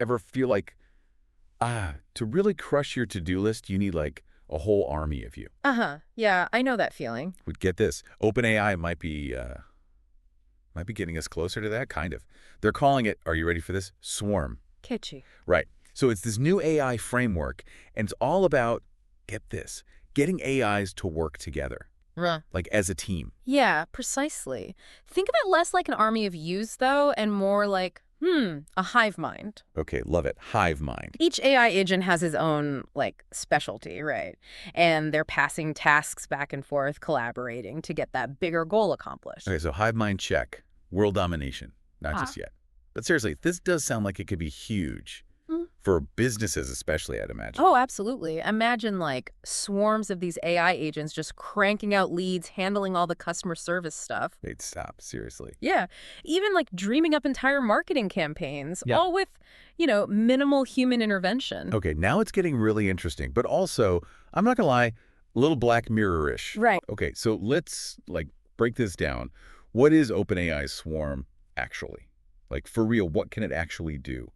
ever feel like, to really crush your to-do list, you need like a whole army of you? Uh-huh. Yeah, I know that feeling. Would get this. OpenAI might be getting us closer to that, kind of. They're calling it, are you ready for this? Swarm. Kitschy. Right. So it's this new AI framework, and it's all about, get this, getting AIs to work together, Ruh. like as a team. Yeah, precisely. Think of it less like an army of yous, though, and more like, a hive mind. Okay, love it. Hive mind. Each AI agent has his own, like, specialty, right? And they're passing tasks back and forth, collaborating to get that bigger goal accomplished. Okay, so hive mind check. World domination. Not Ah. just yet. But seriously, this does sound like it could be huge. For businesses especially, I'd imagine. Oh, absolutely. Imagine like swarms of these AI agents just cranking out leads, handling all the customer service stuff. Wait, stop. Seriously. Yeah. Even like dreaming up entire marketing campaigns, Yeah. all with, minimal human intervention. Okay, now it's getting really interesting. But also, I'm not gonna lie, a little Black Mirror-ish. Right. Okay, so let's like break this down. What is OpenAI's Swarm actually? Like for real, what can it actually do?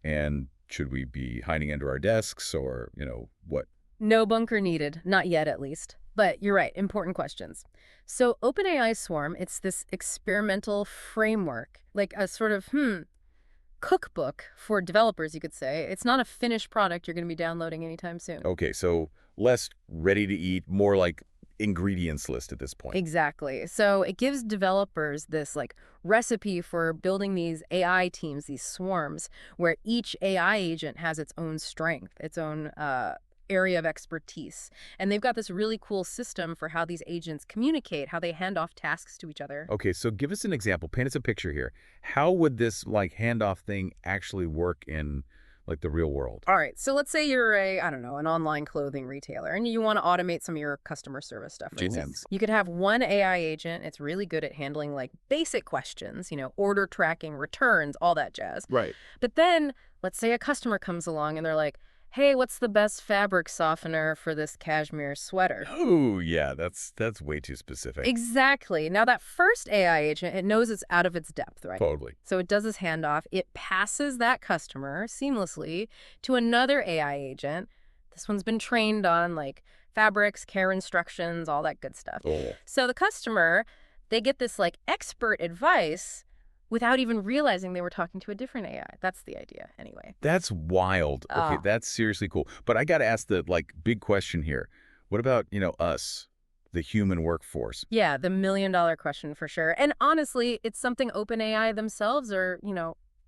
And should we be hiding under our desks or, what? No bunker needed. Not yet, at least. But you're right. Important questions. So OpenAI Swarm, it's this experimental framework, like a sort of, cookbook for developers, you could say. It's not a finished product you're going to be downloading anytime soon. Okay, so less ready to eat, more like ingredients list at this point. Exactly. So it gives developers this like recipe for building these AI teams, these swarms, where each AI agent has its own strength, its own area of expertise. And they've got this really cool system for how these agents communicate, how they hand off tasks to each other. Okay, so give us an example. Paint us a picture here. How would this like handoff thing actually work in like the real world? All right, so let's say you're an online clothing retailer and you want to automate some of your customer service stuff, for instance. You could have one AI agent. It's really good at handling like basic questions, order tracking, returns, all that jazz. Right. But then let's say a customer comes along and they're like, hey, what's the best fabric softener for this cashmere sweater? Oh, yeah, that's way too specific. Exactly. Now, that first AI agent, it knows it's out of its depth, right? Totally. So it does this handoff. It passes that customer seamlessly to another AI agent. This one's been trained on, like, fabrics, care instructions, all that good stuff. Oh. So the customer, they get this, like, expert advice without even realizing they were talking to a different AI. That's the idea, anyway. That's wild. Okay, that's seriously cool. But I got to ask the like big question here. What about, us, the human workforce? Yeah, the million-dollar question for sure. And honestly, it's something OpenAI themselves are,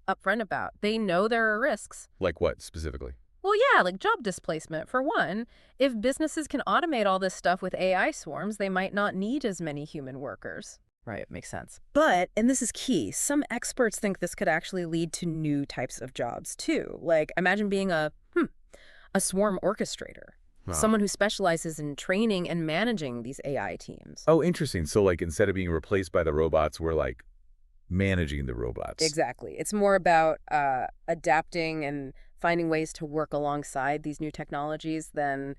upfront about. They know there are risks. Like what specifically? Well, yeah, like job displacement, for one. If businesses can automate all this stuff with AI swarms, they might not need as many human workers. Right, makes sense. But, and this is key, some experts think this could actually lead to new types of jobs, too. Like, imagine being a swarm orchestrator. Wow. Someone who specializes in training and managing these AI teams. Oh, interesting. So like instead of being replaced by the robots, we're like managing the robots. Exactly. It's more about adapting and finding ways to work alongside these new technologies than,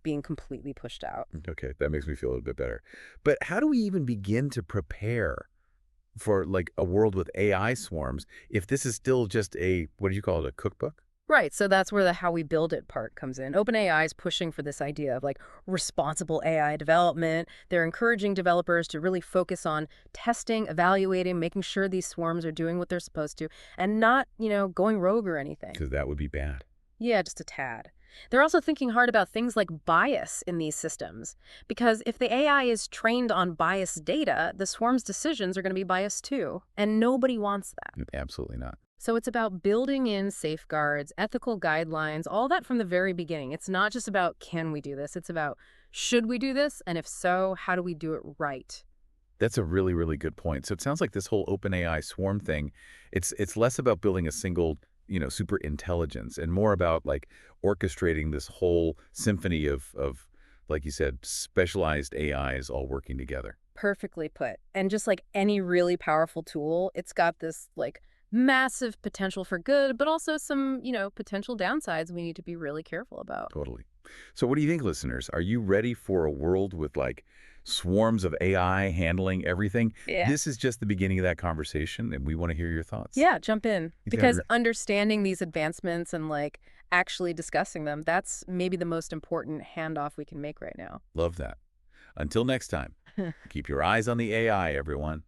being completely pushed out. Okay, that makes me feel a little bit better. But how do we even begin to prepare for like a world with AI swarms if this is still just what do you call it, a cookbook? Right. So that's where the how we build it part comes in. OpenAI is pushing for this idea of like responsible AI development. They're encouraging developers to really focus on testing, evaluating, making sure these swarms are doing what they're supposed to and not, going rogue or anything. Because that would be bad. Yeah, just a tad. They're also thinking hard about things like bias in these systems. Because if the AI is trained on biased data, the swarm's decisions are going to be biased too. And nobody wants that. Absolutely not. So it's about building in safeguards, ethical guidelines, all that from the very beginning. It's not just about can we do this? It's about should we do this? And if so, how do we do it right? That's a really, really good point. So it sounds like this whole OpenAI swarm thing, it's less about building a single super intelligence and more about like orchestrating this whole symphony of like you said, specialized AIs all working together. Perfectly put. And just like any really powerful tool, it's got this like massive potential for good, but also some, potential downsides we need to be really careful about. Totally. So what do you think, listeners? Are you ready for a world with like swarms of AI handling everything. Yeah. This is just the beginning of that conversation, and we want to hear your thoughts. Yeah, jump in. Yeah, Because understanding these advancements and like actually discussing them, that's maybe the most important handoff we can make right now. love that. Until next time, keep your eyes on the AI, everyone.